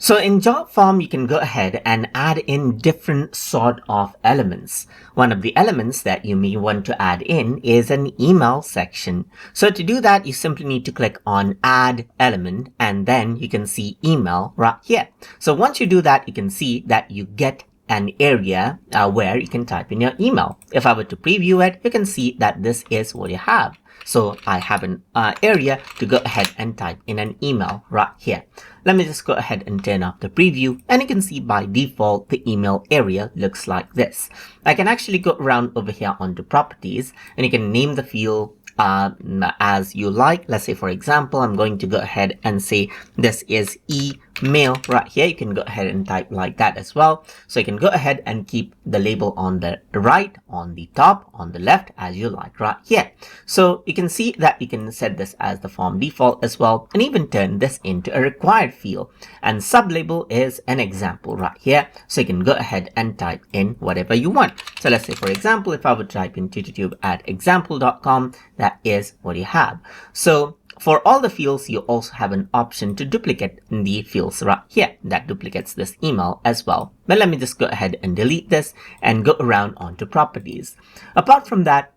So in Jotform, you can go ahead and add in different sort of elements. One of the elements that you may want to add in is an email section. So to do that, you simply need to click on add element, and then you can see email right here. So once you do that, you can see that you get an area where you can type in your email. If I were to preview it, you can see that this is what you have. So I have an area to go ahead and type in an email right here. Let me just go ahead and turn off the preview, and you can see by default the email area looks like this. I can actually go around over here onto properties, and you can name the field as you like. Let's say, for example, I'm going to go ahead and say this is email right here. You can go ahead and type like that as well. So you can go ahead and keep the label on the right, on the top, on the left, as you like right here. So you can see that you can set this as the form default as well, and even turn this into a required field. And sublabel is an example right here. So you can go ahead and type in whatever you want. So let's say, for example, if I would type in tututube@example.com, that is what you have. So for all the fields, you also have an option to duplicate the fields right here. That duplicates this email as well. But let me just go ahead and delete this and go around onto properties. Apart from that,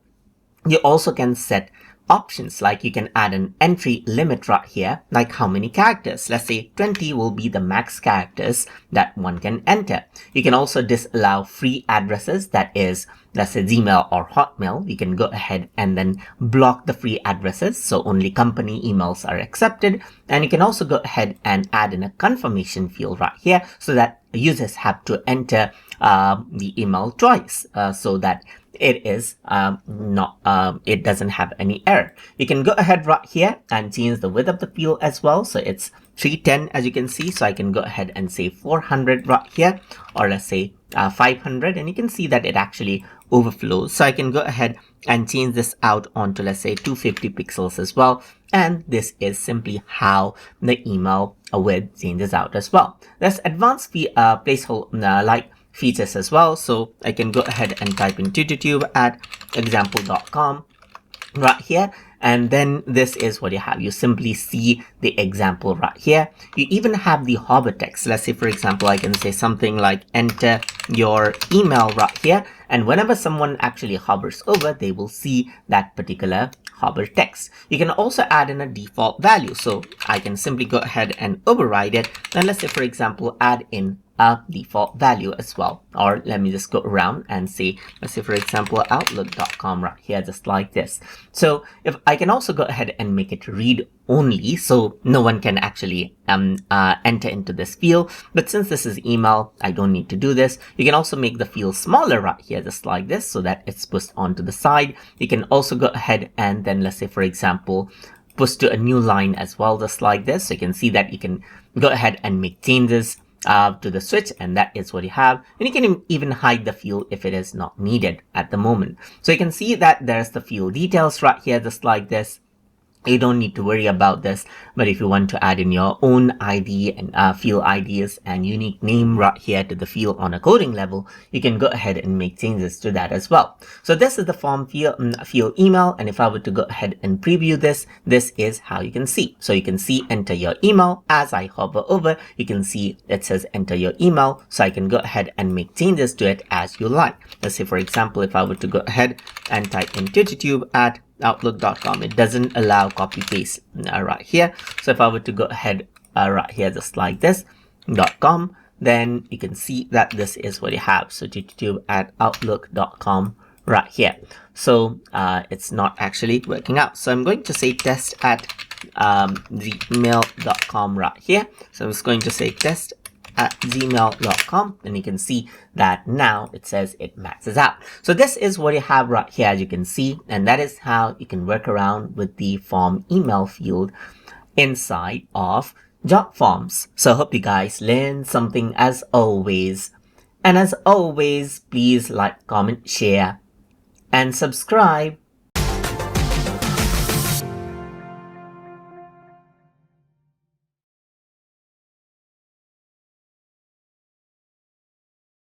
you also can set options, like you can add an entry limit right here, like how many characters. Let's say 20 will be the max characters that one can enter. You can also disallow free addresses, that is, let's say Gmail or Hotmail. You can go ahead and then block the free addresses, so only company emails are accepted. And you can also go ahead and add in a confirmation field right here, so that users have to enter the email twice, so that it is it doesn't have any error. You can go ahead right here and change the width of the field as well. So it's 310, as you can see. So I can go ahead and say 400 right here, or let's say 500, and you can see that it actually overflows. So I can go ahead and change this out onto, let's say, 250 pixels as well. And this is simply how the email width changes out as well. There's advanced placeholder like features as well. So I can go ahead and type in tututube@example.com right here, and then this is what you have. You simply see the example right here. You even have the hover text. Let's say, for example, I can say something like enter your email right here, and whenever someone actually hovers over, they will see that particular hover text. You can also add in a default value, so I can simply go ahead and override it, and let's say, for example, add in a default value as well. Or let me just go around and say, let's say, for example, outlook.com right here, just like this. So if I can also go ahead and make it read only, so no one can actually enter into this field. But since this is email, I don't need to do this. You can also make the field smaller right here, just like this, so that it's pushed onto the side. You can also go ahead and then, let's say, for example, push to a new line as well, just like this. So you can see that you can go ahead and make changes to the switch, and that is what you have. And you can even hide the field if it is not needed at the moment. So you can see that there's the field details right here, just like this. You don't need to worry about this, but if you want to add in your own ID and field IDs and unique name right here to the field on a coding level, you can go ahead and make changes to that as well. So this is the form field email, and if I were to go ahead and preview this, this is how you can see. So you can see enter your email. As I hover over, you can see it says enter your email, so I can go ahead and make changes to it as you like. Let's say, for example, if I were to go ahead and type in tututube@outlook.com, it doesn't allow copy paste right here. So if I were to go ahead right here, just like this, .com, then you can see that this is what you have. So tututube@outlook.com right here. So it's not actually working out. So I'm going to say test at gmail.com right here. So I'm just going to say test at gmail.com, and you can see that now it says it maxes out. So this is what you have right here, as you can see, and that is how you can work around with the form email field inside of Jotforms. So I hope you guys learned something as always. And as always, please like, comment, share, and subscribe.